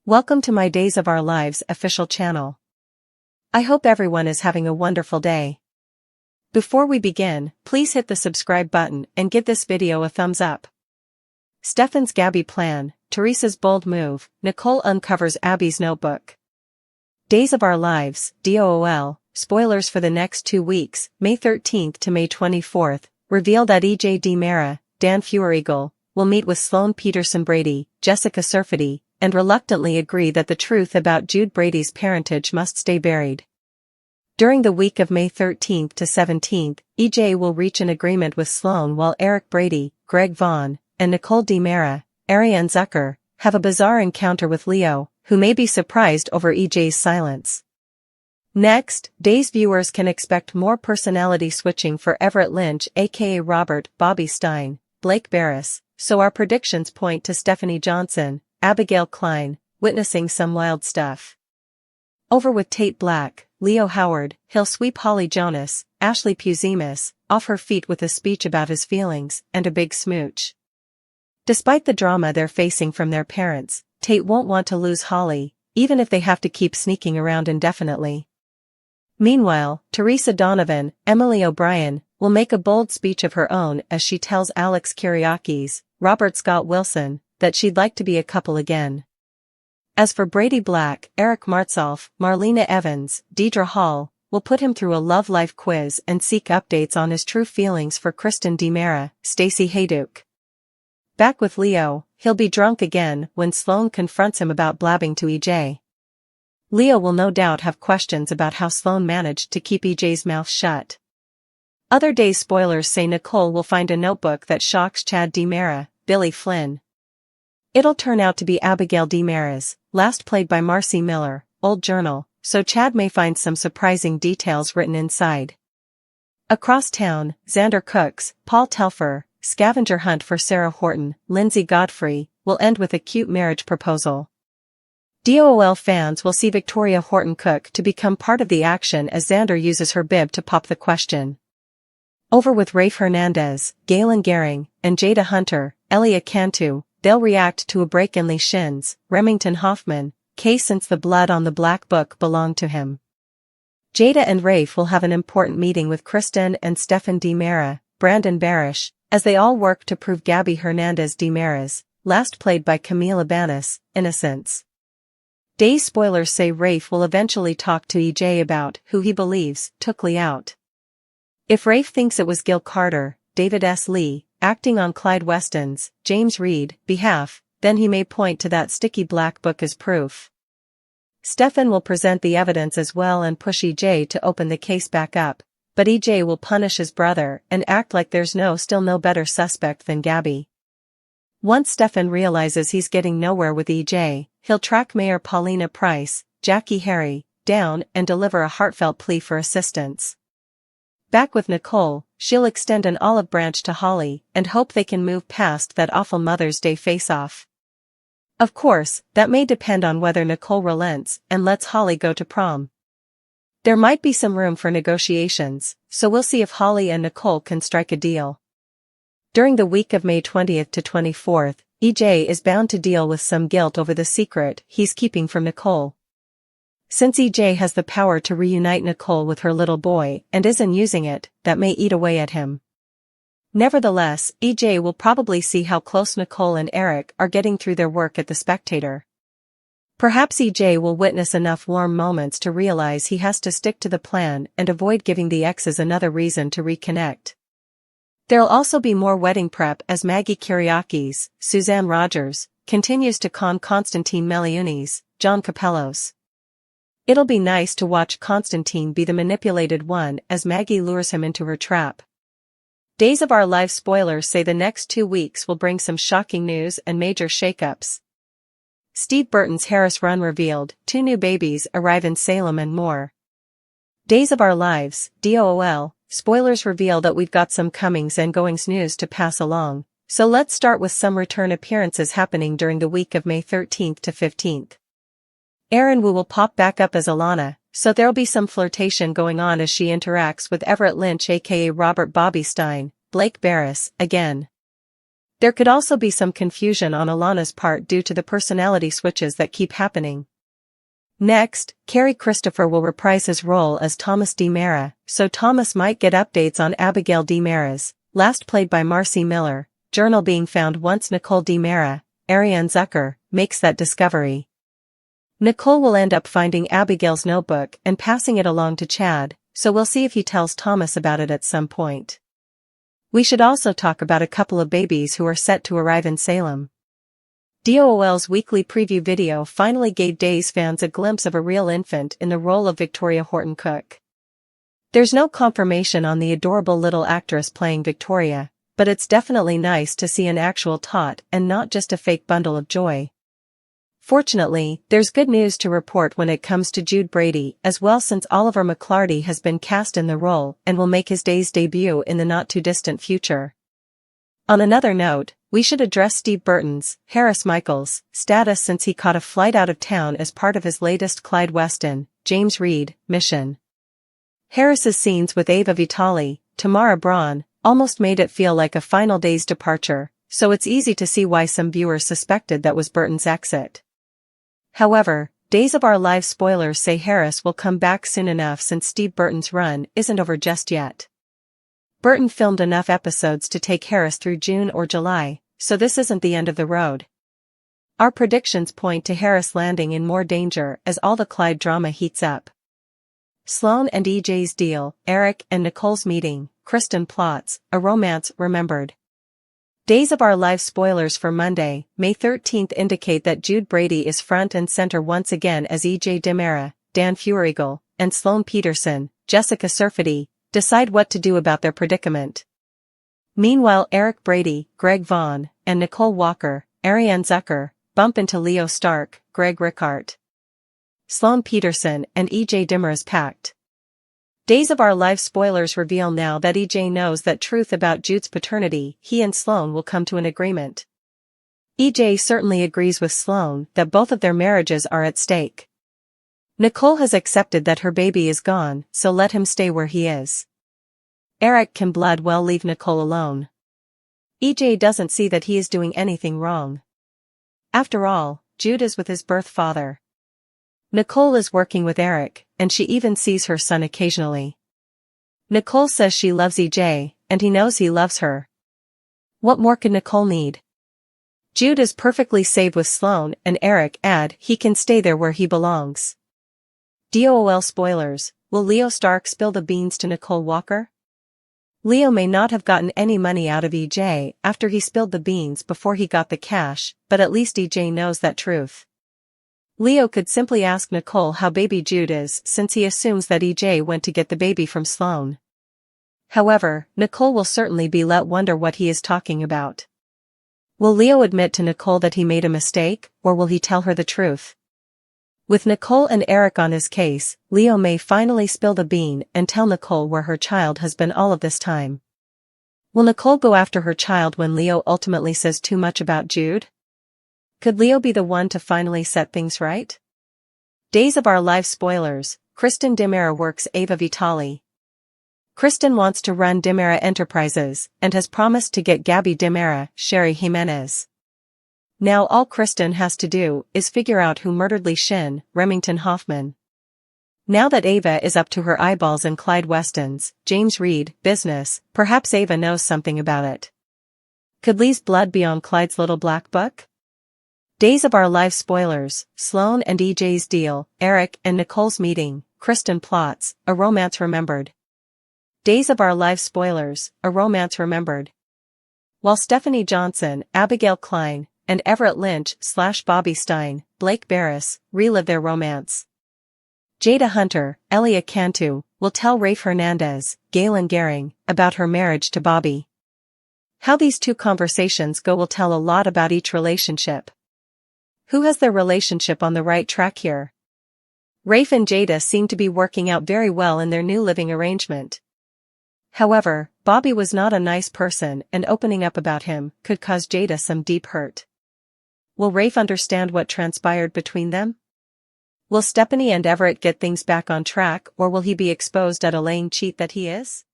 Welcome to my Days of Our Lives official channel. I hope everyone is having a wonderful day. Before we begin, please hit the subscribe button and give this video a thumbs up. Stefan's Gabby plan, Teresa's bold move, Nicole uncovers Abby's notebook. Days of Our Lives, DOOL, spoilers for the next 2 weeks, May 13th to May 24th, reveal that E.J. DiMera, Dan Feuereagle, will meet with Sloane Peterson Brady, Jessica Surfety, and reluctantly agree that the truth about Jude Brady's parentage must stay buried. During the week of May 13th to 17th, E.J. will reach an agreement with Sloane while Eric Brady, Greg Vaughn, and Nicole DiMera, Ariane Zucker, have a bizarre encounter with Leo, who may be surprised over E.J.'s silence. Next, Days viewers can expect more personality switching for Everett Lynch aka Robert Bobby Stein, Blake Barris, so our predictions point to Stephanie Johnson, Abigail Klein, witnessing some wild stuff. Over with Tate Black, Leo Howard, he'll sweep Holly Jonas, Ashley Puzimis, off her feet with a speech about his feelings and a big smooch. Despite the drama they're facing from their parents, Tate won't want to lose Holly, even if they have to keep sneaking around indefinitely. Meanwhile, Teresa Donovan, Emily O'Brien, will make a bold speech of her own as she tells Alex Kyriakis, Robert Scott Wilson, that she'd like to be a couple again. As for Brady Black, Eric Martsolf, Marlena Evans, Deidre Hall, will put him through a love life quiz and seek updates on his true feelings for Kristen DiMera, Stacey Hayduke. Back with Leo, he'll be drunk again when Sloane confronts him about blabbing to E.J. Leo will no doubt have questions about how Sloane managed to keep E.J.'s mouth shut. Other Days spoilers say Nicole will find a notebook that shocks Chad DiMera, Billy Flynn. It'll turn out to be Abigail DiMera's, last played by Marcy Miller, old journal, so Chad may find some surprising details written inside. Across town, Xander Cooks, Paul Telfer, scavenger hunt for Sarah Horton, Lindsay Godfrey, will end with a cute marriage proposal. DOOL fans will see Victoria Horton Cook to become part of the action as Xander uses her bib to pop the question. Over with Rafe Hernandez, Galen Gehring, and Jada Hunter, Elia Cantu, they'll react to a break in Lee Shin's, Remington Hoffman, case since the blood on the black book belonged to him. Jada and Rafe will have an important meeting with Kristen and Stefan DiMera, Brandon Barish, as they all work to prove Gabby Hernandez DiMera's, last played by Camila Banus, innocence. Days spoilers say Rafe will eventually talk to E.J. about who he believes took Lee out. If Rafe thinks it was Gil Carter, David S. Lee, acting on Clyde Weston's, James Reed, behalf, then he may point to that sticky black book as proof. Stefan will present the evidence as well and push E.J. to open the case back up, but E.J. will punish his brother and act like there's still no better suspect than Gabby. Once Stefan realizes he's getting nowhere with E.J., he'll track Mayor Paulina Price, Jackie Harry, down and deliver a heartfelt plea for assistance. Back with Nicole, she'll extend an olive branch to Holly and hope they can move past that awful Mother's Day face-off. Of course, that may depend on whether Nicole relents and lets Holly go to prom. There might be some room for negotiations, so we'll see if Holly and Nicole can strike a deal. During the week of May 20th to 24th, E.J. is bound to deal with some guilt over the secret he's keeping from Nicole. Since E.J. has the power to reunite Nicole with her little boy and isn't using it, that may eat away at him. Nevertheless, E.J. will probably see how close Nicole and Eric are getting through their work at The Spectator. Perhaps E.J. will witness enough warm moments to realize he has to stick to the plan and avoid giving the exes another reason to reconnect. There'll also be more wedding prep as Maggie Kyriakis, Suzanne Rogers, continues to con Constantine Meliunis, John Capellos. It'll be nice to watch Constantine be the manipulated one as Maggie lures him into her trap. Days of Our Lives spoilers say the next 2 weeks will bring some shocking news and major shakeups. Steve Burton's Harris Run revealed, 2 new babies arrive in Salem and more. Days of Our Lives, DOOL, spoilers reveal that we've got some comings and goings news to pass along, so let's start with some return appearances happening during the week of May 13th to 15th. Erin Wu will pop back up as Alana, so there'll be some flirtation going on as she interacts with Everett Lynch aka Robert Bobby Stein, Blake Barris, again. There could also be some confusion on Alana's part due to the personality switches that keep happening. Next, Carrie Christopher will reprise his role as Thomas D. Mara, so Thomas might get updates on Abigail D. Mara's, last played by Marcy Miller, journal being found once Nicole D. Mara, Ariane Zucker, makes that discovery. Nicole will end up finding Abigail's notebook and passing it along to Chad, so we'll see if he tells Thomas about it at some point. We should also talk about a couple of babies who are set to arrive in Salem. DOOL's weekly preview video finally gave Days fans a glimpse of a real infant in the role of Victoria Horton Cook. There's no confirmation on the adorable little actress playing Victoria, but it's definitely nice to see an actual tot and not just a fake bundle of joy. Fortunately, there's good news to report when it comes to Jude Brady as well, since Oliver McClarty has been cast in the role and will make his Days debut in the not-too-distant future. On another note, we should address Steve Burton's, Harris Michaels, status since he caught a flight out of town as part of his latest Clyde Weston, James Reed, mission. Harris's scenes with Ava Vitale, Tamara Braun, almost made it feel like a final Days departure, so it's easy to see why some viewers suspected that was Burton's exit. However, Days of Our Lives spoilers say Harris will come back soon enough since Steve Burton's run isn't over just yet. Burton filmed enough episodes to take Harris through June or July, so this isn't the end of the road. Our predictions point to Harris landing in more danger as all the Clyde drama heats up. Sloane and EJ's deal, Eric and Nicole's meeting, Kristen plots, a romance remembered. Days of Our Lives spoilers for Monday, May 13th indicate that Jude Brady is front and center once again as EJ DiMera, Dan Feuerigel, and Sloane Peterson, Jessica Surfety, decide what to do about their predicament. Meanwhile, Eric Brady, Greg Vaughn, and Nicole Walker, Ariane Zucker, bump into Leo Stark, Greg Ricart. Sloane Peterson and EJ DiMera's pact. Days of Our Lives spoilers reveal now that EJ knows that truth about Jude's paternity. He and Sloane will come to an agreement. EJ certainly agrees with Sloane that both of their marriages are at stake. Nicole has accepted that her baby is gone, so let him stay where he is. Eric can blood well leave Nicole alone. EJ doesn't see that he is doing anything wrong. After all, Jude is with his birth father. Nicole is working with Eric, and she even sees her son occasionally. Nicole says she loves EJ, and he knows he loves her. What more could Nicole need? Jude is perfectly safe with Sloane, and Eric add he can stay there where he belongs. DOOL spoilers, will Leo Stark spill the beans to Nicole Walker? Leo may not have gotten any money out of EJ after he spilled the beans before he got the cash, but at least EJ knows that truth. Leo could simply ask Nicole how baby Jude is since he assumes that EJ went to get the baby from Sloane. However, Nicole will certainly be let wonder what he is talking about. Will Leo admit to Nicole that he made a mistake, or will he tell her the truth? With Nicole and Eric on his case, Leo may finally spill the bean and tell Nicole where her child has been all of this time. Will Nicole go after her child when Leo ultimately says too much about Jude? Could Leo be the one to finally set things right? Days of Our Lives spoilers, Kristen DiMera works Ava Vitale. Kristen wants to run DiMera Enterprises and has promised to get Gabby DiMera, Sherry Jimenez. Now all Kristen has to do is figure out who murdered Lee Shin, Remington Hoffman. Now that Ava is up to her eyeballs in Clyde Weston's, James Reed, business, perhaps Ava knows something about it. Could Lee's blood be on Clyde's little black book? Days of Our Lives spoilers, Sloane and EJ's deal, Eric and Nicole's meeting, Kristen plots, a romance remembered. Days of Our Lives spoilers, a romance remembered. While Stephanie Johnson, Abigail Klein, and Everett Lynch/Bobby Stein, Blake Barris, relive their romance. Jada Hunter, Elia Cantu, will tell Rafe Hernandez, Galen Gehring, about her marriage to Bobby. How these two conversations go will tell a lot about each relationship. Who has their relationship on the right track here? Rafe and Jada seem to be working out very well in their new living arrangement. However, Bobby was not a nice person, and opening up about him could cause Jada some deep hurt. Will Rafe understand what transpired between them? Will Stephanie and Everett get things back on track, or will he be exposed at a laying cheat that he is?